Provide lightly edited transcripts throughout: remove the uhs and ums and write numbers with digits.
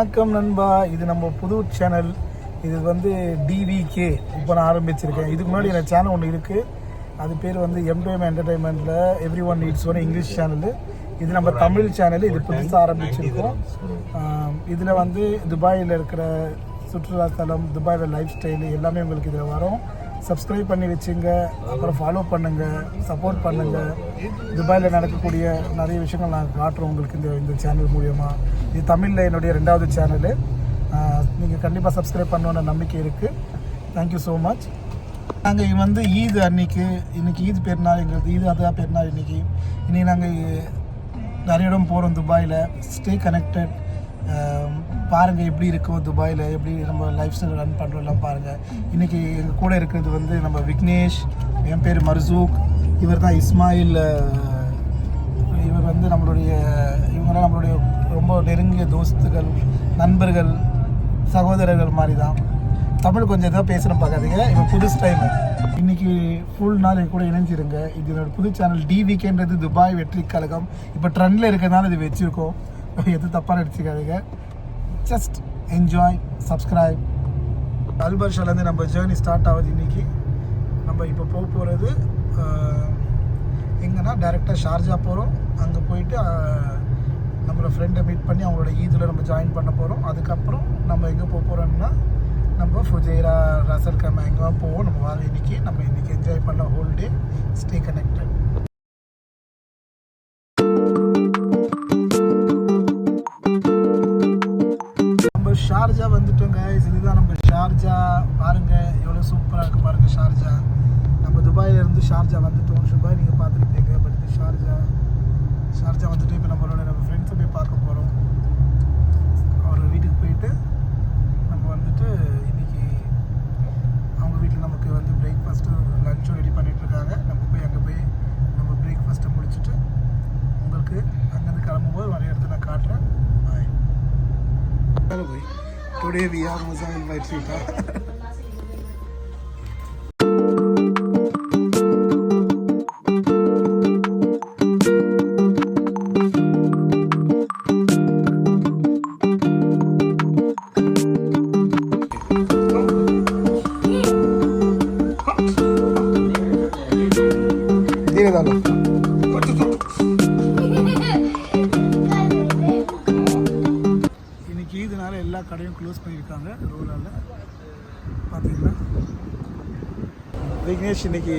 வணக்கம் நண்பா, இது நம்ம புது சேனல். இது வந்து டிவிகே இப்போ நான் ஆரம்பிச்சிருக்கேன். இதுக்கு முன்னாடி எனக்கு சேனல் ஒன்று இருக்குது. அது பேர் வந்து எம்டிஎம் என்டர்டைன்மெண்ட்டில் every one needs one English channel. இது நம்ம தமிழ் சேனல். இது புதுசாக ஆரம்பிச்சிருக்கோம். இதில் வந்து துபாயில் இருக்கிற சுற்றுலா தலம், துபாயில் லைஃப் ஸ்டைலு எல்லாமே உங்களுக்கு இதில் வரும். சப்ஸ்கிரைப் பண்ணி வச்சுங்க, அப்புறம் ஃபாலோ பண்ணுங்கள், சப்போர்ட் பண்ணுங்கள். துபாயில் நடக்கக்கூடிய நிறைய விஷயங்கள் நான் காட்டுறோம் உங்களுக்கு இந்த சேனல் மூலிமா. இது தமிழில் என்னுடைய 2வது சேனலு. நீங்கள் கண்டிப்பாக சப்ஸ்கிரைப் பண்ணணுன்னு நம்பிக்கை இருக்குது. Thank you so much. நாங்கள் வந்து ஈத் அன்றைக்கி, இன்றைக்கி ஈத் பெருநாள், எங்களுக்கு ஈத் அதான் பெருநாள் இன்றைக்கி நாங்கள் நிறைய இடம் போகிறோம் துபாயில். Stay connected. பாருங்கள் எப்படி இருக்கும் துபாயில், எப்படி நம்ம லைஃப் ஸ்டைல் ரன் பண்ணுறோம் எல்லாம் பாருங்கள். இன்றைக்கி எங்கள் கூட இருக்கிறது வந்து நம்ம விக்னேஷ், என் பேர் மர்சூக், இவர் தான் இஸ்மாயில். இவர் வந்து இவங்களாம் நம்மளுடைய ரொம்ப நெருங்கிய தோஸ்துகள், நண்பர்கள், சகோதரர்கள் மாதிரி தான். தமிழ் கொஞ்சம் இதாக பேசுகிறேன் பார்க்காதீங்க. இப்போ புதுசு டைம் இன்றைக்கி ஃபுல் நாள் என் கூட இணைஞ்சிருங்க. இது என்னோட புது சேனல் டிவிகேன்றது துபாய் வெற்றி கழகம். இப்போ ட்ரெண்டில் இருக்கிறதுனால இது வச்சுருக்கோம். எது தப்பாக நடிச்சுக்காதீங்க. Just enjoy, subscribe. அல்பர்ஷாலேருந்து நம்ம ஜேர்னி ஸ்டார்ட் ஆகுது. இன்றைக்கி நம்ம இப்போ போகிறது எங்கன்னா டைரெக்டாக ஷார்ஜா போகிறோம். அங்கே போயிட்டு நம்மளோட ஃப்ரெண்டை மீட் பண்ணி அவங்களோட ஈதில் நம்ம ஜாயின் பண்ண போகிறோம். அதுக்கப்புறம் நம்ம எங்கே போகிறோம்னா நம்ம ஃபுஜைரா, ரசல் கமா எங்கே போவோம். நம்ம வாங்க இன்றைக்கி என்ஜாய் பண்ண whole day. Stay connected. Sharjah வந்துட்டோங்க. இதுதான் நம்ம ஷார்ஜா. பாருங்கள் எவ்வளோ சூப்பராக இருக்குது பாருங்கள் ஷார்ஜா. நம்ம துபாயிலேருந்து ஷார்ஜா வந்துட்டோம். துபாய் நீங்கள் பார்த்துருப்பீங்க, பட் இது ஷார்ஜா வந்துட்டு இப்போ நம்ம ஃப்ரெண்ட்ஸை போய் பார்க்க போகிறோம். அவர் வீட்டுக்கு போயிட்டு நம்ம வந்துட்டு இன்றைக்கி அவங்க வீட்டில் நமக்கு வந்து பிரேக்ஃபாஸ்ட்டு லஞ்சும் ரெடி பண்ணிகிட்ருக்காங்க. அங்கே போய் நம்ம பிரேக்ஃபாஸ்ட்டை முடிச்சுட்டு உங்களுக்கு அங்கேருந்து கிளம்பும்போது நிறைய இடத்துல நான் காட்டுறேன். பாய். Today we are Mozambique by Trita. Dire dalo. இதனால எல்லா கடையும் க்ளோஸ் பண்ணியிருக்காங்க ரோலால். பார்த்தீங்களா, விக்னேஷ் இன்னைக்கு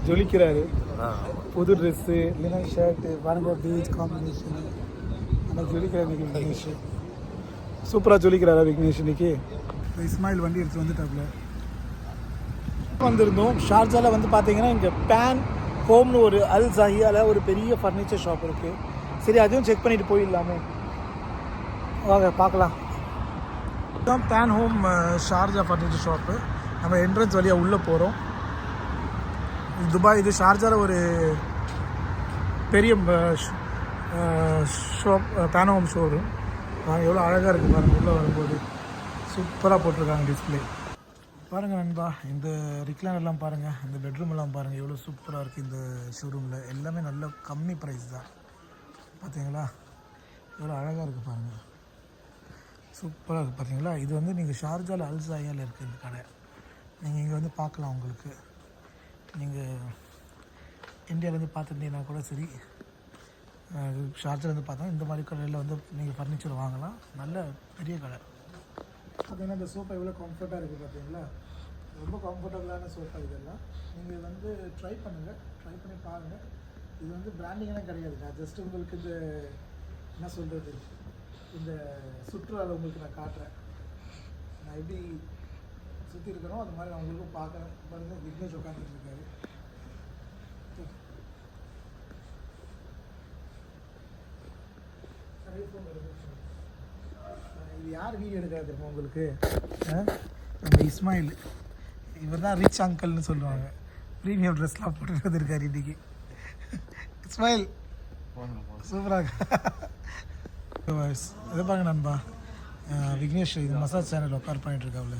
ஜொலிக்கிறாரு. புது ட்ரெஸ்ஸு, இல்லைன்னா ஷர்ட்டு பாருங்க, பீச் காம்பினேஷன். ஆனால் ஜொலிக்கிறார் இன்னைக்கு விக்னேஷ். சூப்பராக ஜொலிக்கிறாரா விக்னேஷ் இன்னைக்கு. இஸ்மாயில் வண்டி எடுத்து வந்துட்டாப்புல. வந்திருந்தோம் ஷார்ஜாவில். வந்து பார்த்தீங்கன்னா இங்கே பேன் ஹோம்னு ஒரு அல் ஜஹியாவில் ஒரு பெரிய ஃபர்னிச்சர் ஷாப் இருக்குது. சரி, அதையும் செக் பண்ணிவிட்டு போயிடலாமே. வாங்க பார்க்கலாம். இதுதான் Pan Home Sharjah furniture shop. நம்ம என்ட்ரன்ஸ் வழியாக உள்ளே போகிறோம். துபாய், இது ஷார்ஜாவில் ஒரு பெரிய ஷாப், பேன் ஹோம் ஷோரூம். எவ்வளோ அழகாக இருக்குது பாருங்கள். உள்ளே வரும்போது சூப்பராக போட்டிருக்காங்க டிஸ்பிளே. பாருங்கள் நண்பா, இந்த ரிக்லைனர் எல்லாம் பாருங்கள், இந்த பெட்ரூம் எல்லாம் பாருங்கள், எவ்வளோ சூப்பராக இருக்குது இந்த ஷோரூமில். எல்லாமே நல்ல கம்மி ப்ரைஸ் தான். பார்த்தீங்களா எவ்வளோ அழகாக இருக்குது பாருங்கள். சூப்பராக இருக்குது பார்த்தீங்களா. இது வந்து நீங்கள் ஷார்ஜாவில் அல் ஜஹியாவில் இருக்குது இந்த கடை. நீங்கள் இங்கே வந்து பார்க்கலாம். உங்களுக்கு நீங்கள் இந்தியாவிலேருந்து பார்த்துருந்தீங்கன்னா கூட சரி, ஷார்ஜாலேருந்து பார்த்தா இந்த மாதிரி கடையில் வந்து நீங்கள் ஃபர்னிச்சர் வாங்கலாம். நல்ல பெரிய கடை. பார்த்தீங்கன்னா இந்த சோஃபா எவ்வளோ கம்ஃபர்ட்டாக இருக்குது பார்த்தீங்களா. ரொம்ப கம்ஃபர்டபுளான சோஃபா இதெல்லாம். நீங்கள் வந்து ட்ரை பண்ணுங்கள், ட்ரை பண்ணி பாருங்கள். இது வந்து பிராண்டிங்கெல்லாம் கிடையாது. நான் ஜஸ்ட் உங்களுக்கு இந்த என்ன சொல்கிறது, இந்த சுற்றுலாவில் உங்களுக்கு நான் காட்டுறேன். நான் எப்படி சுற்றி இருக்கிறோம் அது மாதிரி நான் உங்களுக்கும் பார்க்குறேன். பாருங்கள், விக்னேஷ் உட்காந்துட்டு இருக்காரு. இது யார் வீடியோ எடுக்கிறது தெரியுமா உங்களுக்கு? நம்ம இஸ்மாயில். இவர் தான் ரிச் அங்கிள்னு சொல்லுவாங்க. ப்ரீமியம் ட்ரெஸ்லாம் போட்டு வந்துருக்காரு இன்றைக்கி. இஸ்மாயில் சூப்பராக. இதை பாருங்க நண்பா, விக்னேஷ் இது மசாஜ் சேனல் உட்கார் பண்ணிட்டுருக்காப்புல,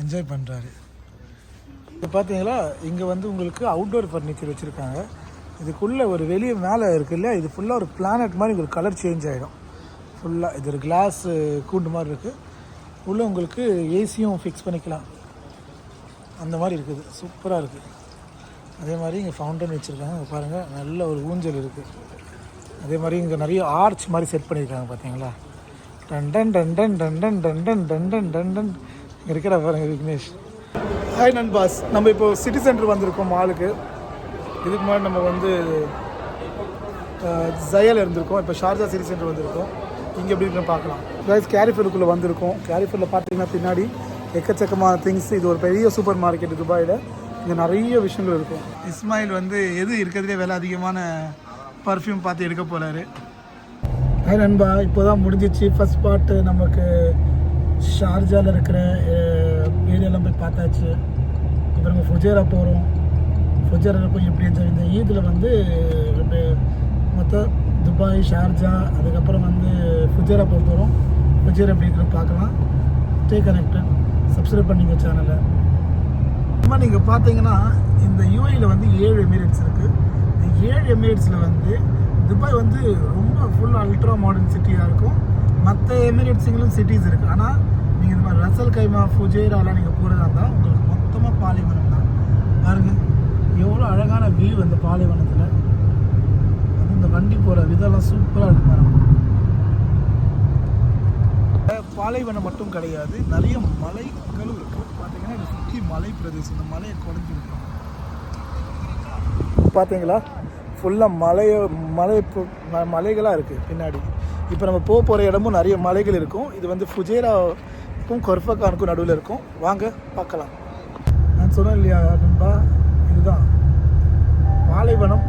என்ஜாய் பண்ணுறாரு. இப்போ பார்த்தீங்களா, இங்கே வந்து உங்களுக்கு அவுட்டோர் ஃபர்னிச்சர் வச்சுருக்காங்க. இதுக்குள்ளே ஒரு வெளியே மேலே இருக்குது இல்லையா, இது ஃபுல்லாக ஒரு பிளானட் மாதிரி உங்களுக்கு கலர் சேஞ்ச் ஆகிடும். ஃபுல்லாக இது ஒரு கிளாஸ் கூண்டு மாதிரி இருக்குது. உள்ளே உங்களுக்கு ஏசியும் ஃபிக்ஸ் பண்ணிக்கலாம். அந்த மாதிரி இருக்குது, சூப்பராக இருக்குது. அதே மாதிரி இங்கே ஃபவுண்டன் வச்சுருக்காங்க பாருங்கள், நல்ல ஒரு ஊஞ்சல் இருக்குது. அதே மாதிரி இங்கே நிறைய ஆர்ச் மாதிரி செட் பண்ணியிருக்காங்க பார்த்தீங்களா. டண்டன் டண்டன் டண்டன் டண்டன் டண்டன் டண்டன் இருக்கிற பாருங்க விக்னேஷ். ஹாய் நண்பாஸ், நம்ம இப்போ சிட்டி சென்டர் வந்திருக்கோம் மாலுக்கு. இதுக்கு முன்னாடி நம்ம வந்து ஜயல் இருந்திருக்கோம், இப்போ ஷார்ஜா சிட்டி சென்டர் வந்திருக்கோம். இங்கே எப்படி இருக்குன்னு பார்க்கலாம். ப்ளஸ் கேரிஃபேருக்குள்ளே வந்திருக்கோம். கேரிஃபேரில் பார்த்தீங்கன்னா பின்னாடி எக்கச்சக்கமான திங்ஸ். இது ஒரு பெரிய சூப்பர் மார்க்கெட் துபாயில். இங்கே நிறைய விஷயங்கள் இருக்கும். இஸ்மாயில் வந்து எது இருக்கிறதுலே விலை அதிகமான பர்ஃப்யூம் பார்த்து எடுக்க போகிறாரு. ஹாய் நண்பா, இப்போ தான் முடிஞ்சிச்சு ஃபஸ்ட் பார்ட்டு. நமக்கு ஷார்ஜாவில் இருக்கிற ஏரியாலாம் போய் பார்த்தாச்சு. இப்போ நம்ம ஃபுஜேரா போகிறோம். ஃபுஜேராவில் போய் எப்படி இருந்துச்சு இந்த ஈதில் வந்து மொத்தம் துபாய், ஷார்ஜா, அதுக்கப்புறம் வந்து ஃபுஜேரா போக போகிறோம். ஃபுஜேரா எப்படி இருக்குன்னு பார்க்கலாம். ஸ்டே கனெக்டட், சப்ஸ்கிரைப் பண்ணிங்க சேனலை. அம்மா நீங்கள் பார்த்தீங்கன்னா இந்த யூஏயில் வந்து 7 எமிரேட்ஸ் இருக்குது. இந்த 7 எமிரேட்ஸில் வந்து துபாய் வந்து ரொம்ப ஃபுல் அல்ட்ரா மாடர்ன் சிட்டியாக இருக்கும். மற்ற எமிரேட்ஸுங்களும் சிட்டிஸ் இருக்குது. ஆனால் நீங்கள் இந்த மாதிரி ரசல் கைமா, ஃபுஜேராலாம் நீங்கள் போகிறதா இருந்தால் உங்களுக்கு மொத்தமாக பாலைவனம் தான். பாருங்கள் எவ்வளோ அழகான வியூ அந்த பாலைவனத்தில். அது இந்த வண்டி போகிற விதம்லாம் சூப்பராக இருக்கு பாருங்கள். பாலைவனம் மட்டும் கிடையாது, நிறைய மலைகளும் இருக்குது. பார்த்தீங்கன்னா இதை சுற்றி மலை பிரதேசம். இந்த மலையை குறைஞ்சி விட்டுரும் பார்த்தீங்களா. ஃபுல்லாக மலைகளாக இருக்குது பின்னாடி. இப்போ நம்ம போகிற இடமும் நிறைய மலைகள் இருக்கும். இது வந்து ஃபுஜேராவுக்கும் கொர்ஃபகானுக்கும் நடுவில் இருக்கும். வாங்க பார்க்கலாம். நான் சொன்னேன் இல்லையா நண்பா, இதுதான் பாலைவனம்.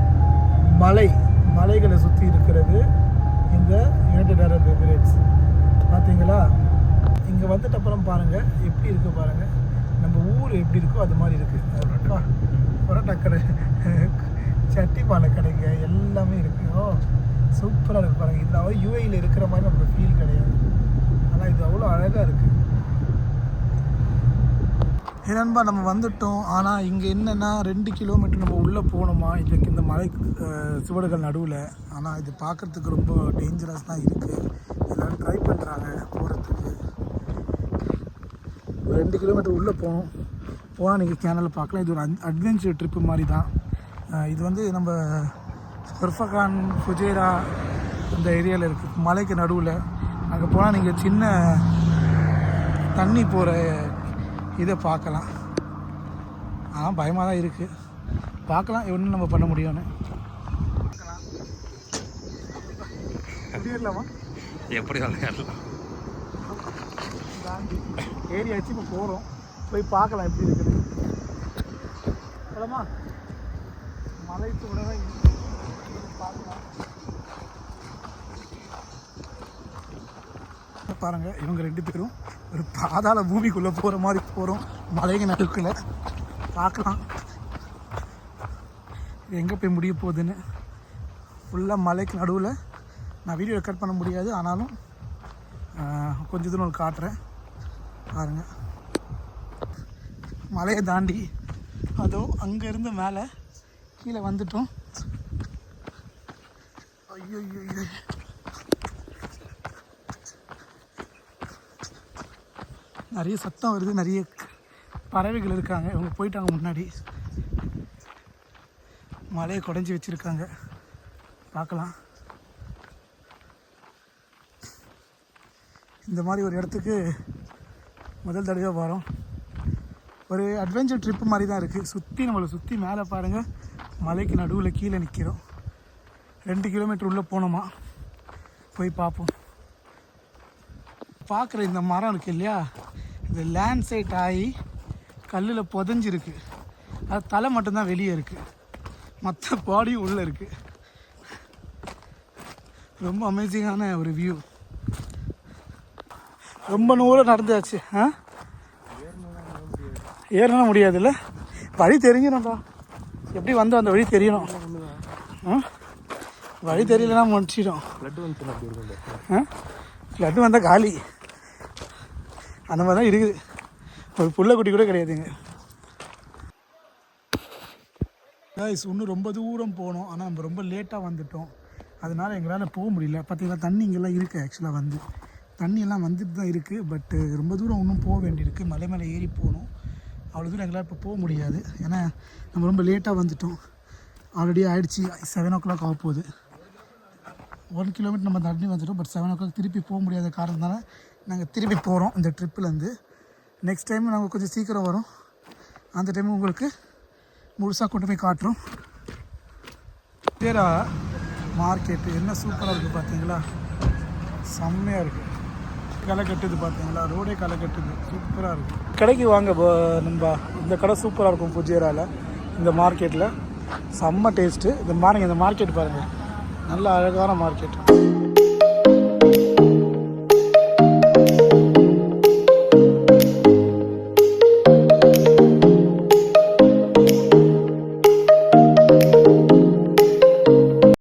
மலைகளை சுற்றி இருக்கிறது இந்த யுனைடெட் அரப் எமிரேட்ஸ். பார்த்தீங்களா. இங்கே வந்துட்டு அப்புறம் பாருங்கள் எப்படி இருக்குது பாருங்கள். நம்ம ஊர் எப்படி இருக்கோ அது மாதிரி இருக்குது. பரோட்டா கடை, சட்டி பானை கடைங்க எல்லாமே இருக்குது. சூப்பராக இருக்குது பாருங்கள். இதில் யூஏயில் இருக்கிற மாதிரி நமக்கு ஃபீல் கிடையாது. ஆனால் இது அவ்வளோ அழகாக இருக்குது. ஏன்னா நம்ம வந்துட்டோம். ஆனால் இங்கே என்னென்னா 2 கிலோமீட்டர் நம்ம உள்ளே போகணுமா இந்த மலை சுவடுகள் நடுவில். ஆனால் இது பார்க்குறதுக்கு ரொம்ப டேஞ்சரஸ் தான் இருக்குது. எல்லோரும் ட்ரை பண்ணுறாங்க போகிறதுக்கு. 2 கிலோமீட்டர் உள்ளே போனால் நீங்கள் கேனலில் பார்க்கலாம். இது ஒரு அட்வென்ச்சர் ட்ரிப்பு மாதிரி தான். இது வந்து நம்ம கொர்ஃபகான், ஃபுஜேரா அந்த ஏரியாவில் இருக்குது, மலைக்கு நடுவில். அங்கே போனால் நீங்கள் சின்ன தண்ணி போகிற இதை பார்க்கலாம். ஆனால் பயமாக தான் இருக்குது. பார்க்கலாம் ஒன்றும் நம்ம பண்ண முடியும்னு. ஏறலாமா? எப்படி ஏறலாம்? ஏரியா வச்சு இப்போ போகிறோம். போய் பார்க்கலாம் எப்படி இருக்குது. சொல்லமா மலை கூட பார்க்கலாம். பாருங்கள் இவங்க 2 பேரும் ஒரு பாதாள பூமிக்குள்ளே போகிற மாதிரி போகிறோம். மலைங்க நடுக்குள்ள பார்க்கலாம் எங்கே போய் முடிய போகுதுன்னு. ஃபுல்லாக மலைக்கு நடுவில். நான் வீடியோ ரெக்கார்ட் பண்ண முடியாது, ஆனாலும் கொஞ்சம் தூரம் காட்டுறேன் பாருங்கள். மலையை தாண்டி அதோ அங்கேருந்து மேலே கீழே வந்துட்டோம். ஐயோ நிறைய சத்தம் வருது. நிறைய பறவைகள் இருக்காங்க. இவங்க போயிட்டாங்க முன்னாடி. மலையை குடைஞ்சி வச்சுருக்காங்க. பார்க்கலாம். இந்த மாதிரி ஒரு இடத்துக்கு முதல் தடவையாக வரோம். ஒரு அட்வென்ச்சர் ட்ரிப்பு மாதிரி தான் இருக்குது. நம்மளை சுற்றி மேலே பாருங்கள், மலைக்கு நடுவில் கீழே நிற்கிறோம். 2 கிலோமீட்டர் உள்ளே போனோமா, போய் பார்ப்போம். பார்க்குற இந்த மரம் இருக்குது இல்லையா, இது லேண்ட்சைட் ஆகி கல்லில் புதஞ்சிருக்கு. அது தலை மட்டும்தான் வெளியே இருக்குது, மற்ற பாடியும் உள்ளே இருக்குது. ரொம்ப அமேசிங்கான ஒரு வியூ. ரொம்ப நூறாக நடந்தாச்சு. ஏறணும் முடியாதுல்ல, வழி தெரிஞ்சிடும்டா. எப்படி வந்தோம் அந்த வழி தெரியணும். வழி தெரியலன்னா முடிச்சிடும். ஃப்ளட்டு வந்தால் காலி. அந்த மாதிரி தான் இருக்குது. ஒரு புள்ள குட்டி கூட கிடையாதுங்க. இன்னும் ரொம்ப தூரம் போனோம். ஆனால் நம்ம ரொம்ப லேட்டாக வந்துட்டோம். அதனால் எங்களால் போக முடியல. பார்த்தீங்கன்னா தண்ணி இங்கெல்லாம் இருக்குது. ஆக்சுவலாக வந்து தண்ணியெல்லாம் வந்துட்டு தான் இருக்குது. பட்டு ரொம்ப தூரம் இன்னும் போக வேண்டியிருக்கு. மலை மேலே ஏறி போகணும். அவ்வளோ தூரம் எங்களால் இப்போ போக முடியாது. ஏன்னா நம்ம ரொம்ப லேட்டாக வந்துட்டோம். ஆல்ரெடி ஆகிடுச்சி 7 o'clock ஆக போகுது. 1 kilometer நம்ம தண்ணி வந்துட்டோம். பட் 7 o'clock திருப்பி போக முடியாத காரணத்தினால நாங்கள் திருப்பி போகிறோம் இந்த ட்ரிப்பிலேருந்து. நெக்ஸ்ட் டைம் நாங்கள் கொஞ்சம் சீக்கிரம் வரோம். அந்த டைம் உங்களுக்கு முழுசாக கொண்டு போய் காட்டுறோம். பேரா மார்க்கெட்டு என்ன சூப்பராக இருக்குது பார்த்தீங்களா, செம்மையாக இருக்குது. களை கட்டுது பார்த்தீங்களா, ரோடே களை கட்டுது, சூப்பராக இருக்குது. கடைக்கு வாங்க நண்பா, இந்த கடை சூப்பராக இருக்கும் புஜேராவில். இந்த மார்க்கெட்டில் செம்ம டேஸ்ட்டு. இந்த மார்க்கெட் பாருங்கள், நல்ல அழகான மார்க்கெட்.